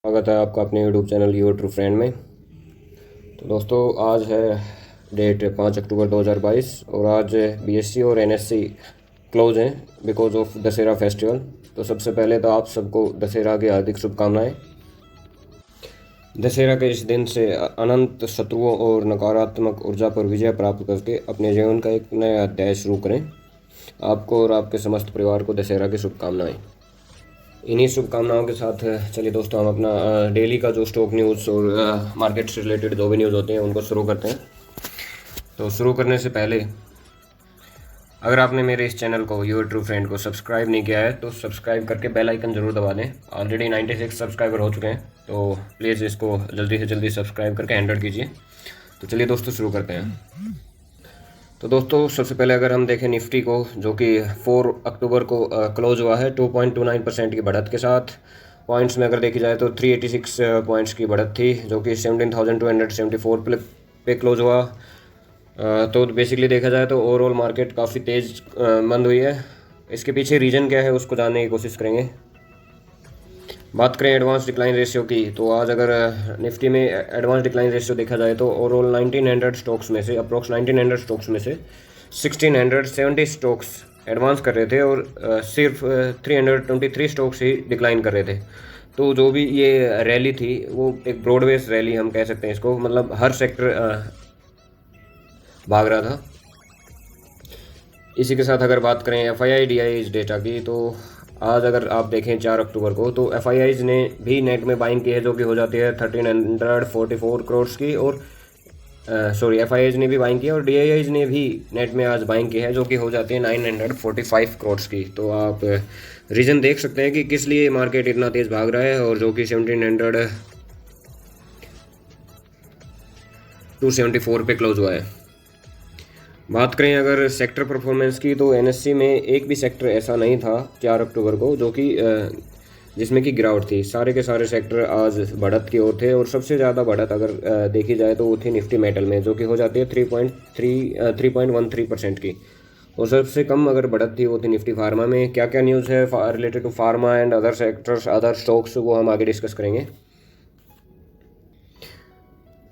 स्वागत है आपका अपने YouTube channel your true friend में। तो दोस्तों आज है डेट 5 अक्टूबर 2022 और आज बीएससी और एनएससी क्लोज हैं बिकॉज ऑफ दशहरा फेस्टिवल। तो सबसे पहले तो आप सबको दशहरा की हार्दिक शुभकामनाएं। दशहरा के इस दिन से अनंत शत्रुओं और नकारात्मक ऊर्जा पर विजय प्राप्त करके अपने जीवन का एक नया अध्याय शुरू करें। आपको और आपके समस्त परिवार को दशहरा की शुभकामनाएं। इन्हीं शुभकामनाओं के साथ चलिए दोस्तों हम अपना डेली का जो स्टॉक न्यूज़ और मार्केट से रिलेटेड जो भी न्यूज़ होते हैं उनको शुरू करते हैं। तो शुरू करने से पहले अगर आपने मेरे इस चैनल को योर ट्रू फ्रेंड को सब्सक्राइब नहीं किया है तो सब्सक्राइब करके बेल आइकन ज़रूर दबा दें। ऑलरेडी 96 सब्सक्राइबर हो चुके हैं, तो प्लीज़ इसको जल्दी से जल्दी सब्सक्राइब करके 100 कीजिए। तो चलिए दोस्तों शुरू करते हैं। तो दोस्तों सबसे पहले अगर हम देखें निफ्टी को, जो कि 4 अक्टूबर को क्लोज हुआ है 2.29% की बढ़त के साथ। पॉइंट्स में अगर देखी जाए तो 386 पॉइंट्स की बढ़त थी, जो कि 17,274 पे क्लोज हुआ। तो बेसिकली देखा जाए तो ओवरऑल मार्केट काफ़ी तेज़ मंद हुई है। इसके पीछे रीज़न क्या है उसको जानने की कोशिश करेंगे। बात करें एडवांस डिक्लाइन रेशियो की, तो आज अगर निफ्टी में एडवांस डिक्लाइन रेशियो देखा जाए तो ओवरऑल 1900 स्टॉक्स में से अप्रोक्स 1900 स्टॉक्स में से 1670 स्टॉक्स एडवांस कर रहे थे और सिर्फ 323 स्टॉक्स ही डिक्लाइन कर रहे थे। तो जो भी ये रैली थी वो एक ब्रॉड बेस्ड रैली हम कह सकते हैं इसको, मतलब हर सेक्टर भाग रहा था। इसी के साथ अगर बात करें FII DII डेटा की, तो आज अगर आप देखें 4 अक्टूबर को तो FIIs ने भी नेट में बाइंग की है, जो कि हो जाती है 1344 करोड़ की। और FIIs ने भी बाइंग की है और DIIs ने भी नेट में आज बाइंग की है, जो कि हो जाती है 945 करोड़ की। तो आप रीज़न देख सकते हैं कि किस लिए मार्केट इतना तेज़ भाग रहा है, और जो कि 17,274 पे क्लोज हुआ है। बात करें अगर सेक्टर परफॉर्मेंस की, तो NSE में एक भी सेक्टर ऐसा नहीं था 4 अक्टूबर को जो कि जिसमें कि गिरावट थी। सारे के सारे सेक्टर आज बढ़त की ओर थे, और सबसे ज़्यादा बढ़त अगर देखी जाए तो वो थी निफ्टी मेटल में, जो कि हो जाती है 3.13% की। और सबसे कम अगर बढ़त थी वो थी निफ्टी फार्मा में। क्या क्या न्यूज़ है related to pharma and other sectors other stocks, वो हम आगे डिस्कस करेंगे।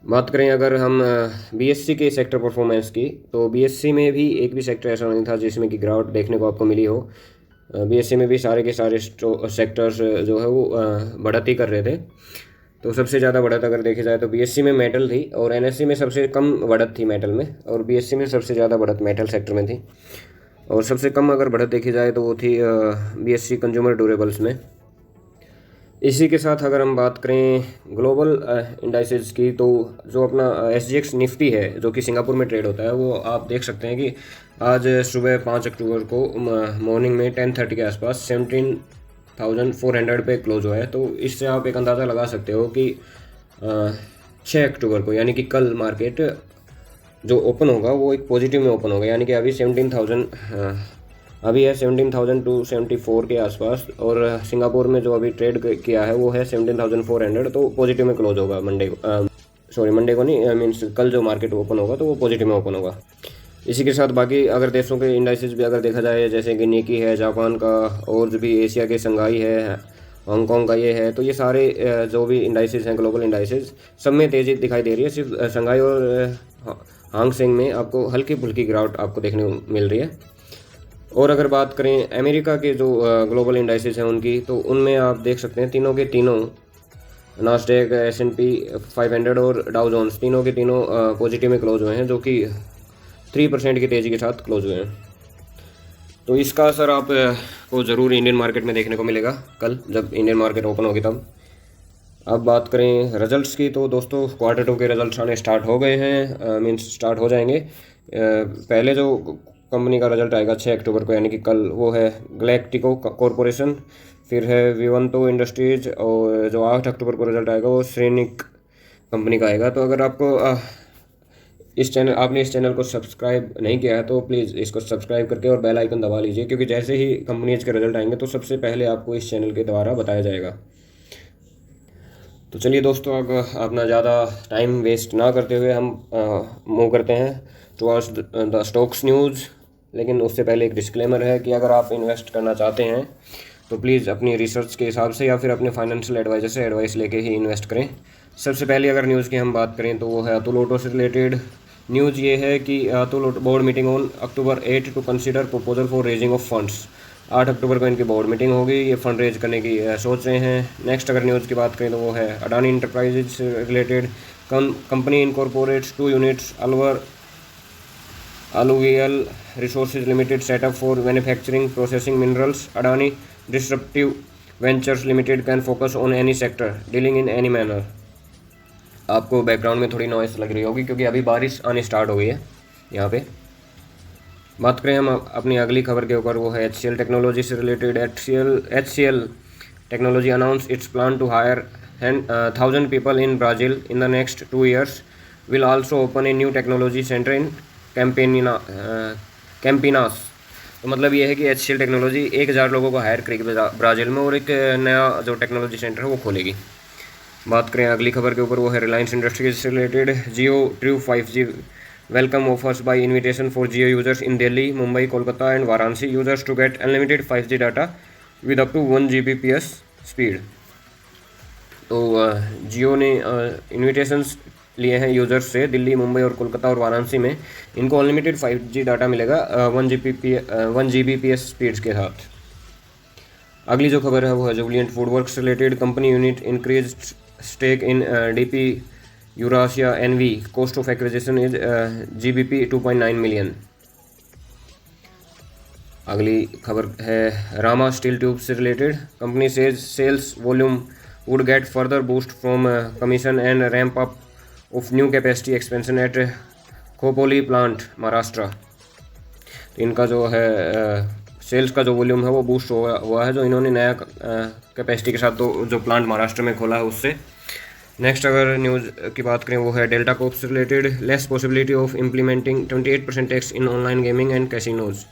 बात करें अगर हम BSC के सेक्टर परफॉर्मेंस की, तो BSC में भी एक भी सेक्टर ऐसा नहीं था जिसमें कि गिरावट देखने को आपको मिली हो। BSC में भी सारे के सारे सेक्टर्स जो है वो बढ़त ही कर रहे थे। तो सबसे ज़्यादा बढ़त अगर देखी जाए तो BSC में मेटल थी, और NSE में सबसे कम बढ़त थी मेटल में, और BSC में सबसे ज़्यादा बढ़त मेटल सेक्टर में थी। और सबसे कम अगर बढ़त देखी जाए तो वो थी BSC कंज्यूमर ड्यूरेबल्स में। इसी के साथ अगर हम बात करें ग्लोबल इंडाइसेस की, तो जो अपना SGX निफ्टी है जो कि सिंगापुर में ट्रेड होता है, वो आप देख सकते हैं कि आज सुबह 5 अक्टूबर को मॉर्निंग में 10:30 के आसपास 17,400 पे क्लोज हुआ है। तो इससे आप एक अंदाज़ा लगा सकते हो कि 6 अक्टूबर को यानी कि कल मार्केट जो ओपन होगा वो एक पॉजिटिव में ओपन होगा, यानी कि अभी 17,000 अभी है 17,274 के आसपास, और सिंगापुर में जो अभी ट्रेड किया है वो है 17,400। तो पॉजिटिव में क्लोज होगा मंडे को नहीं, मीन्स कल जो मार्केट ओपन होगा तो वो पॉजिटिव में ओपन होगा। इसी के साथ बाकी अगर देशों के इंडाइसेस भी अगर देखा जाए, जैसे कि निकी है जापान का, और जो भी एशिया के संघाई है, हांगकॉन्ग का ये है, तो ये सारे जो भी इंडाइसेस हैं ग्लोबल इंडाइसेस, सब में तेज़ी दिखाई दे रही है। सिर्फ संघाई और हांग सेंग में आपको हल्की फुल्की गिरावट आपको देखने को मिल रही है। और अगर बात करें अमेरिका के जो ग्लोबल इंडाइसेस हैं उनकी, तो उनमें आप देख सकते हैं तीनों के तीनों नास्डैक, S&P 500 और डाउ जोन्स तीनों के तीनों पॉजिटिव में क्लोज हुए हैं, जो कि 3% की तेज़ी के साथ क्लोज हुए हैं। तो इसका असर आप को ज़रूर इंडियन मार्केट में देखने को मिलेगा कल जब इंडियन मार्केट ओपन होगी तब। अब बात करें रिजल्ट्स की, तो दोस्तों Q2 के रिजल्ट्स आने स्टार्ट हो गए हैं, मीन्स स्टार्ट हो जाएंगे। पहले जो कंपनी का रिजल्ट आएगा 6 अक्टूबर को यानी कि कल, वो है गैलेक्टिको कॉरपोरेशन, फिर है विवंतो इंडस्ट्रीज, और जो 8 अक्टूबर को रिजल्ट आएगा वो श्रेनिक कंपनी का आएगा। तो अगर आपको आपने इस चैनल को सब्सक्राइब नहीं किया है तो प्लीज़ इसको सब्सक्राइब करके और बेल आइकन दबा लीजिए, क्योंकि जैसे ही कंपनीज के रिजल्ट आएंगे तो सबसे पहले आपको इस चैनल के द्वारा बताया जाएगा। तो चलिए दोस्तों अब अपना ज़्यादा टाइम वेस्ट ना करते हुए हम मूव करते हैं टुवर्ड्स द स्टॉक्स न्यूज़। लेकिन उससे पहले एक डिस्क्लेमर है कि अगर आप इन्वेस्ट करना चाहते हैं तो प्लीज़ अपनी रिसर्च के हिसाब से या फिर अपने फाइनेंशियल एडवाइजर से एडवाइस लेके ही इन्वेस्ट करें। सबसे पहले अगर न्यूज़ की हम बात करें तो वो है अतुल ऑटो से रिलेटेड न्यूज़। ये है कि Atul board meeting on October 8 to consider proposal for raising of funds. 8 अक्टूबर को इनकी बोर्ड मीटिंग होगी, ये फंड रेज करने की सोच रहे हैं। नेक्स्ट अगर न्यूज़ की बात करें तो वो है अडानी इंटरप्राइजेज से related company incorporates 2 units alluvial resources limited setup for manufacturing processing minerals. Adani disruptive ventures limited can focus on any sector dealing in any manner. आपको बैकग्राउंड में थोड़ी नॉइस लग रही होगी क्योंकि अभी बारिश आनी स्टार्ट हो गई है यहाँ पे। बात करें हम अपनी अगली खबर के ऊपर, वो है HCL टेक्नोलॉजी से रिलेटेड। HCL technology announce its plan to hire 1,000 people in Brazil in the next 2 years, will also open a new technology centre in Campinas. तो मतलब ये है कि HCL टेक्नोलॉजी 1,000 लोगों को हायर करेगी ब्राज़ील में और एक नया जो टेक्नोलॉजी सेंटर है वो खोलेगी। बात करें अगली खबर के ऊपर, वो है रिलायंस इंडस्ट्रीज से related. Jio true 5G welcome offers by invitation for Jio users in Delhi, Mumbai, Kolkata and Varanasi users to get unlimited 5G data with up to 1 Gbps speed. तो जियो ने इन्विटेशंस लिए हैं यूज़र्स से दिल्ली, मुंबई और कोलकाता और वाराणसी में। इनको अनलिमिटेड 5G डाटा मिलेगा 1 Gbps स्पीड्स के साथ। अगली जो खबर है वो है Jubilant Foodworks related. Company unit increase stake in DP Eurasia NV, cost of acquisition is GBP 2.9 million. अगली खबर है रामा स्टील ट्यूब से related. Company sales volume would get further boost from commission and ramp up of new capacity expansion at Khopoli plant, Maharashtra. तो इनका जो है sales का जो वॉल्यूम है वो बूस्ट हुआ है जो इन्होंने नया कैपेसिटी के साथ जो प्लांट महाराष्ट्र में खोला है उससे। नेक्स्ट अगर न्यूज़ की बात करें वो है डेल्टा कॉर्प से related. Less possibility of implementing 28% tax in online gaming and casinos.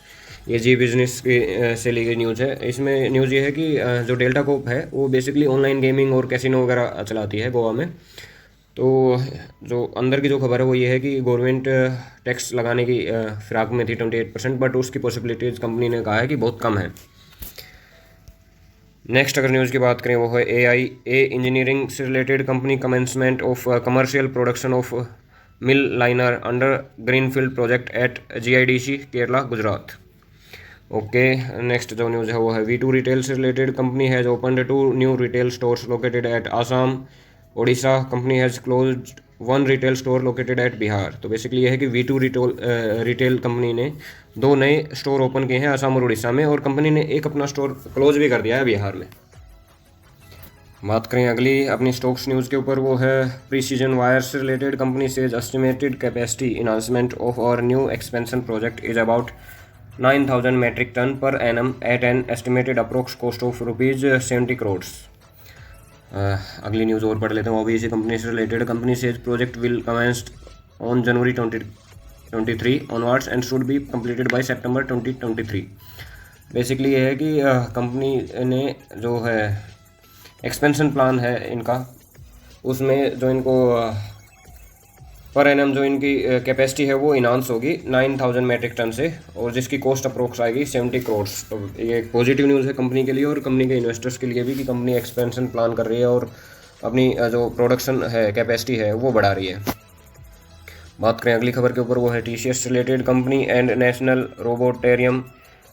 ये जी बिजनेस से ली गई न्यूज़ है। इसमें न्यूज़ ये है कि जो डेल्टा कॉर्प है वो बेसिकली ऑनलाइन गेमिंग और कैसीनो वगैरह चलाती है गोवा में। तो जो अंदर की जो खबर है वो ये है कि गवर्नमेंट टैक्स लगाने की फिराक में थी 28%, बट उसकी पॉसिबिलिटीज़ कंपनी ने कहा है कि बहुत कम है। नेक्स्ट अगर न्यूज़ की बात करें वो है AIA इंजीनियरिंग से related. Company commencement of commercial production of mill liner under greenfield project at GIDC, Kerala, Gujarat. Okay, next जो न्यूज़ है वो है V2 रिटेल से related. Company has opened 2 new retail stores located at Assam, Odisha. Company has closed 1 retail store located at Bihar. तो basically ये है कि V2 retail company ने 2 नए स्टोर ओपन किए हैं असम और उड़ीसा में, और कंपनी ने एक अपना स्टोर क्लोज भी कर दिया है बिहार में। बात करें अगली अपनी स्टॉक्स न्यूज़ के ऊपर, वो है प्रीसीजन वायर से related. Company says estimated capacity enhancement of our new expansion project is about 9,000 metric ton per annum eight an estimated approx cost of ₹70 crore. अगली न्यूज़ और पढ़ लेते हैं, वो भी इसी कंपनी से related. Company says project will commenced on January 2023 onwards and should be completed by September 2023। Basically ये है कि कंपनी ने जो है एक्सपेंशन प्लान है इनका, उसमें जो इनको पर एनम जो इनकी कैपेसिटी है वो इन्हांस होगी 9,000 मेट्रिक टन से, और जिसकी कॉस्ट अप्रोक्स आएगी 70 करोड़। तो ये एक पॉजिटिव न्यूज़ है कंपनी के लिए और कंपनी के इन्वेस्टर्स के लिए भी कि कंपनी एक्सपेंशन प्लान कर रही है और अपनी जो प्रोडक्शन है कैपेसिटी है वो बढ़ा रही है। बात करें अगली खबर के ऊपर, वो है TCS related. Company and National Robotarium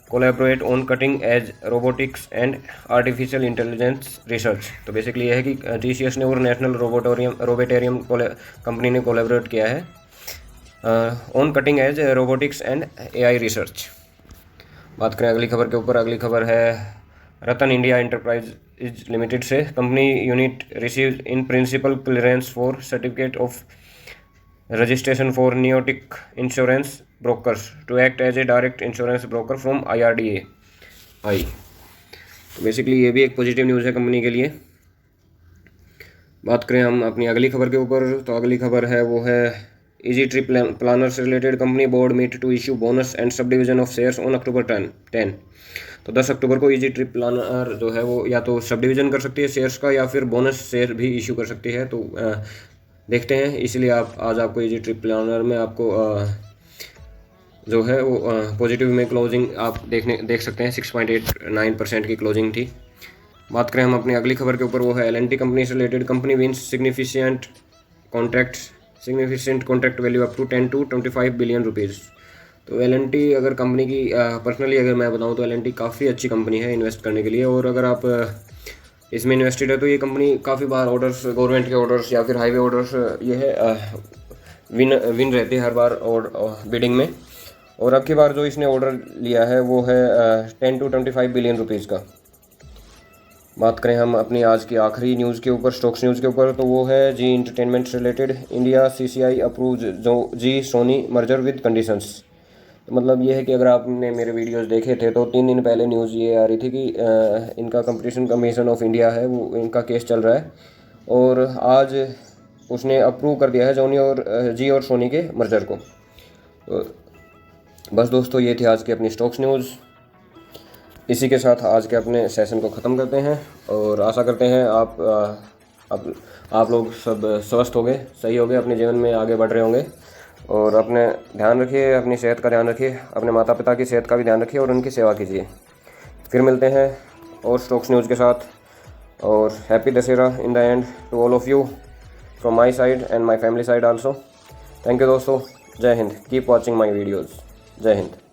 collaborate on cutting edge robotics and artificial intelligence research. तो बेसिकली ये है कि TCS ने और नेशनल रोबोटेरियम कंपनी ने कोलैबोरेट किया है on cutting edge robotics and AI research. बात करें अगली खबर के ऊपर, अगली खबर है रतन इंडिया एंटरप्राइज लिमिटेड से। Company unit receive in principle clearance for certificate of registration for Neotic insurance brokers to act as a direct insurance broker from IRDAI। तो बेसिकली ये भी एक पॉजिटिव न्यूज़ है कंपनी के लिए। बात करें हम अपनी अगली खबर के ऊपर, तो अगली खबर है वो है इजी ट्रिप प्लानर से related. Company board meet to issue bonus and subdivision of shares on October 10। तो 10 अक्टूबर को इजी ट्रिप प्लानर जो है वो या तो सब डिवीजन कर सकती है शेयर्स का या फिर बोनस शेयर भी इशू कर सकती है। तो देखते हैं, इसलिए आज आपको इजी ट्रिप प्लानर में आपको जो है वो पॉजिटिव में क्लोजिंग आप देख सकते हैं 6.89% की क्लोजिंग थी। बात करें हम अपनी अगली खबर के ऊपर, वो है L&T कंपनी से related. Company wins significant contract value up to 10 to 25 billion rupees. तो L&T अगर कंपनी की पर्सनली अगर मैं बताऊं तो L&T काफ़ी अच्छी कंपनी है इन्वेस्ट करने के लिए। और अगर आप इसमें इन्वेस्टेड है तो ये कंपनी काफ़ी बार ऑर्डर्स, गवर्नमेंट के ऑर्डर्स या फिर हाईवे ऑर्डर्स, ये है विन रहती है हर बार और बिडिंग में। और अब की बार जो इसने ऑर्डर लिया है वो है 10 to 25 बिलियन रुपीज़ का। बात करें हम अपनी आज की आखिरी न्यूज़ के ऊपर, स्टॉक्स न्यूज़ के ऊपर, तो वो है जी इंटरटेनमेंट से रिलेटेड। इंडिया CCI अप्रूव जो जी सोनी मर्जर विद कंडीशंस। तो मतलब ये है कि अगर आपने मेरे वीडियोस देखे थे तो 3 दिन पहले न्यूज़ ये आ रही थी कि इनका कंपटीशन कमीशन ऑफ इंडिया है, वो इनका केस चल रहा है और आज उसने अप्रूव कर दिया है जोनी और जी और सोनी के मर्जर को। तो बस दोस्तों, ये थी आज की अपनी स्टॉक्स न्यूज़। इसी के साथ आज के अपने सेशन को ख़त्म करते हैं और आशा करते हैं आप लोग सब स्वस्थ होंगे, सही होंगे, अपने जीवन में आगे बढ़ रहे होंगे। और अपने ध्यान रखिए, अपनी सेहत का ध्यान रखिए, अपने माता पिता की सेहत का भी ध्यान रखिए और उनकी सेवा कीजिए। फिर मिलते हैं और स्टॉक्स न्यूज़ के साथ। और happy Dussehra in the end to all of you from my side and my family side also. Thank you दोस्तों, जय हिंद। Keep watching my videos. जय हिंद।